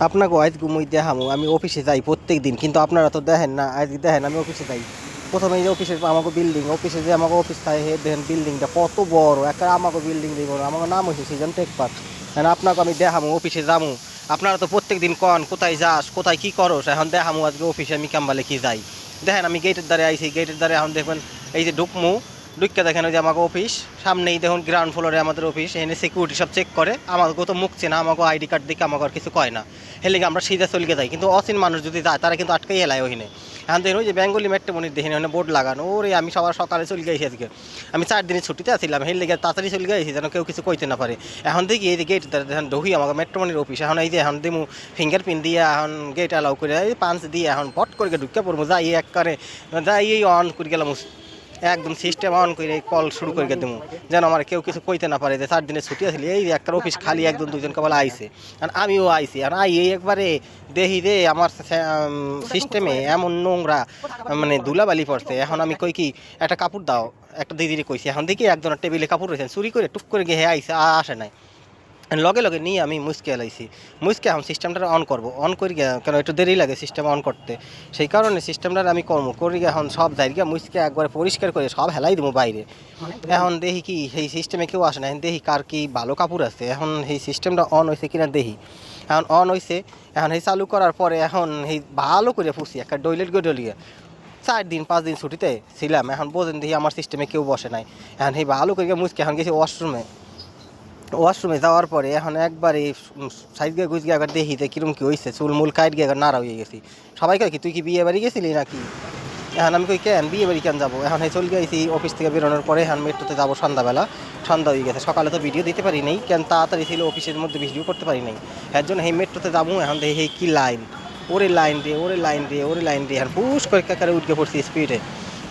আপনাকে আজ ঘুমোই দেখামো আমি অফিসে যাই প্রত্যেক দিন, কিন্তু আপনারা তো দেখেন না। আজ দেখেন আমি অফিসে যাই, প্রথমে এই যে অফিসের আমাকে বিল্ডিং, অফিসে যে আমাকে অফিস থাকে হে দেখেন বিল্ডিংটা কত বড়, একটা আমাকে বিল্ডিং দিব না, আমার নাম হয়েছে সিজন টেক পার্ক। আপনাকে আমি দেখামো অফিসে যাবো। আপনারা তো প্রত্যেক দিন কন কোথায় যাস, কোথায় কী করস, এখন দেখামো আজকে অফিসে আমি কাম্বালে কি যাই। দেখেন আমি গেটের দ্বারে আইছি, গেটের দ্বারে এখন দেখবেন এই যে ঢুকমু, ঢুককে দেখেন ওই যে আমাকে অফিস সামনেই দেখুন, গ্রাউন্ড ফ্লোরে আমাদের অফিস, এনে সিকিউরিটি সব চেক করে, আমাকে তো মুখ চেনা, আমাকে আইডি কার্ড দেখে আমাকে আর কিছু কয় না, হেলে আমরা সিধা চলকে যাই। কিন্তু অচিন মানুষ যদি যায় তারা কিন্তু আটকাই হেলায় ওখানে। এখন দেখুন ওই যে বেঙ্গলি ম্যাট্রিমনির দেখেন ওখানে বোর্ড লাগানো, ওরে আমি সবার সকালে চলে গেছি আজকে, আমি 4 দিনের ছুটিতে আসছিলাম, হেলে গিয়ে তাড়াতাড়ি চলে গেছি যেন কেউ কিছু কইতে না পারে। এখন দেখি এই যে গেট দেখেন ঢুকি আমাকে ম্যাট্রিমনির অফিস, এখন এই যে এখন দিমু ফিঙ্গারপ্রিন্ট দিয়ে এখন গেট অ্যালাউ করে এই পাঞ্চ দিয়ে এখন পট করে ঢুকে পড়বো, যাই এক করে যাই এই অন করে গেলাম, একদম সিস্টেম অন করে কল শুরু করে দেবো, যেন আমার কেউ কিছু কইতে না পারে যে 4 দিনের ছুটি আসলে এই একটা অফিস খালি, একজন দুজন কেবল আইছে আর আমিও আইছি। আর এই একবারে দেখি রে আমার সিস্টেমে এমন নোংরা মানে ধুলাবালি পড়ছে। এখন আমি কই কি একটা কাপড় দাও, একটা দিদিরে কইছি, এখন দেখি একজনের টেবিলে কাপড় রয়েছেন, চুরি করে টুক করে গিয়ে আইসে আসে নাই, লগে লগে নিয়ে আমি মুসকে এলাইছি, মুসকে এখন সিস্টেমটা অন করবো, অন করি গিয়ে কেন একটু দেরি লাগে সিস্টেম অন করতে, সেই কারণে সিস্টেমটা আমি কর্ম করি এখন সব জায়গা মুসকে একবারে পরিষ্কার করে সব হেলাই দেবো বাইরে। এখন দেখি কি সেই সিস্টেমে কেউ আসে না, এখন দেখি কার কি ভালো কাপড় আছে, এখন সেই সিস্টেমটা অন হয়েছে কিনা দেখি, এখন অন হয়েছে। এখন এই চালু করার পরে এখন এই ভালো করে ফুসি একটা ডইলেট গো ডলিয়ে 4 দিন 5 দিন ছুটিতে ছিলাম, এখন বোঝেন দেখি আমার সিস্টেমে কেউ বসে নাই, এখন এই ভালো করে মুসকে এখন গেছি ওয়াশরুমে, ওয়াশরুমে যাওয়ার পরে এখন একবারে সাইড গিয়ে গুছ গিয়ে একবার দেখি যে কিরম কি হয়েছে, চুলমুল কাইট গিয়ে একবার নাড়া হয়ে গেছি। সবাই কয় কি তুই কি বিয়ে বাড়ি গেছিলি নাকি, এখন আমি কই কেন বিয়ে বাড়ি কেন যাবো, এখন এই চলে গেছি অফিস থেকে বেরোনোর পরে এখন মেট্রোতে যাবো সন্ধ্যাবেলা, সন্ধ্যা হয়ে গেছে, সকালে তো ভিডিও দিতে পারি নাই কেন তাড়াতাড়ি ছিল অফিসের মধ্যে ভিডিও করতে পারি নাই, এর জন্য এই মেট্রোতে যাবো। এখন দেখি এই কি লাইন, ওরে লাইন রে ওরে লাইন রে ওরে লাইন রে, এখন পুশ করে কাকারে উঠে পড়ছি স্পিডে।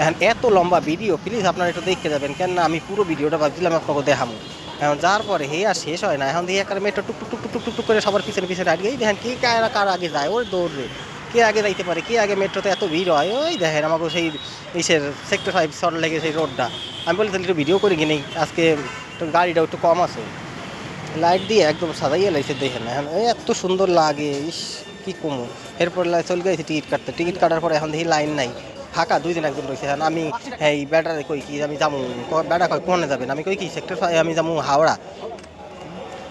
এখন এত লম্বা ভিডিও প্লিজ আপনারা একটু দেখতে যাবেন, কেন না আমি পুরো ভিডিওটা ভাবছিলাম আপনাকে দেখাবো। এখন যার পরে হে আর শেষ হয় না, এখন দেখি একটা মেট্রো টুক টুক টুক টুক টুক টুক করে সবার পিছনে পিছনে আগে দেখেন কে কার আগে যায়, ওর দৌড় কে আগে যাইতে পারে, কে আগে মেট্রোতে এত ভিড় হয়, ওই দেখেন আমাকে সেই ইসের সেক্টর 5 সর লেগে সেই রোডটা, আমি বলি তাহলে একটু ভিডিও করে কিনে আজকে গাড়িটাও একটু কম আছে, লাইট দিয়ে একদম সাজাইয়ে লাইছে দেখেন, এখন এত সুন্দর লাগে, ইস কি কমু। এরপর চলে গেছি টিকিট কাটতে, টিকিট কাটার পরে এখন দেখি লাইন নাই, ফাঁকা 2 দিন একজন রয়েছে। এখন আমি এই ব্যাটারে কই কি আমি যাবো, ব্যাটা কয় কোনে যাবেন, আমি কই কি সেক্টর 5 আমি যাবো হাওড়া,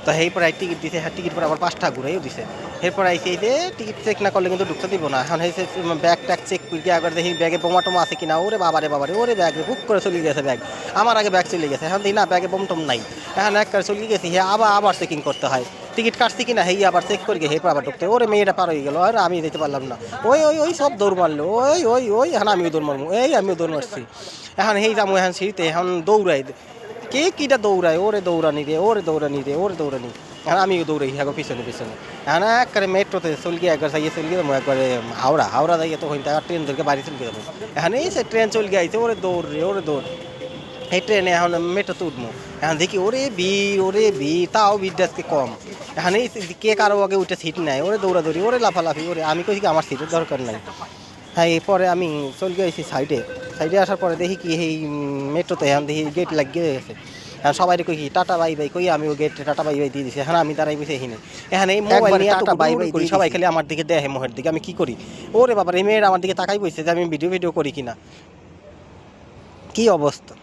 তো এরপর টিকিট দিছে, হ্যাঁ টিকিট পরে আবার 5 টাকা ঘুরেও দিছে। এরপর আইসি এই যে টিকিট চেক না করলে কিন্তু ঢুকতে দিব না, এখন হয়েছে ব্যাগ ট্যাগ চেক করে একবার দেখি ব্যাগে বোমা টোমা আছে কিনা, ওরে বাবারে বাবারে ওরে ব্যাগে বুক করে চলে গেছে ব্যাগ, আমার আগে ব্যাগ চলে গেছে, এখন দেখি না ব্যাগে বোম টোম নাই, এখন এক করে চলে গেছি, হ্যাঁ আবার চেকিং করতে হয়, টিকিট কাটছি কিনা হেই আবার চেক করে গিয়ে হেরপর আবার ঢুকতে, ওরে মেয়েটা পার হয়ে গেল আর আমি যেতে পারলাম না, ওই ওই ওই সব দৌড় মারলো, ওই ওই ওই এখন আমিও দৌড় মারবো, আমিও দৌড় মারছি, এখন হেই যাবো এখন সিঁড়িতে, এখন দৌড়াই কে কিটা দৌড়ায়, ওরে দৌড়ানি রে ওরে দৌড়ানি রে ওরে দৌড়ানি, আর আমিও দৌড়াই হ্যাঁ পিছনে পিছনে। এখন একবারে মেট্রোতে চলে গিয়ে একবার যাইয়ে চলে গিয়ে একবারে হাওড়া যাইয়ে তখন তার ট্রেন ধরে বাড়ি চলে যাবো, এখন এই সে ট্রেন চলে গিয়েছে, ওরে দৌড় রে ওরে দৌড়, এই ট্রেনে এখন মেট্রোতে উঠবো, এখন দেখি ওরে ভিড় তাও ভিড়টা আজকে কম, এখন এই কে কারো আগে উঠে সিট নেয়, ওরে দৌড়াদৌড়ি ওরে লাফালাফি, ওরে আমি কই কি আমার সিটের দরকার নাই। হ্যাঁ এরপরে আমি চলে গিয়েছি সাইডে, আসার পরে দেখি কি এই মেট্রোতে এখন দেখি গেট লাগিয়ে গেছে, হ্যাঁ সবাই কই কি টাটা বাই বাই কই, আমি গেটে টাটা বাই বাই দিয়ে দিছি, এখন আমি দাঁড়াই বসে এখানে, এখন এই মোবাইল নিয়ে টাটা বাই বাই করি, সবাই খালি আমার দিকে দেখে মোহের দিকে, আমি কি করি, ওরে বাবা এই মেয়েরা আমার দিকে তাকাই বসে যে আমি ভিডিও করি কিনা, কি অবস্থা।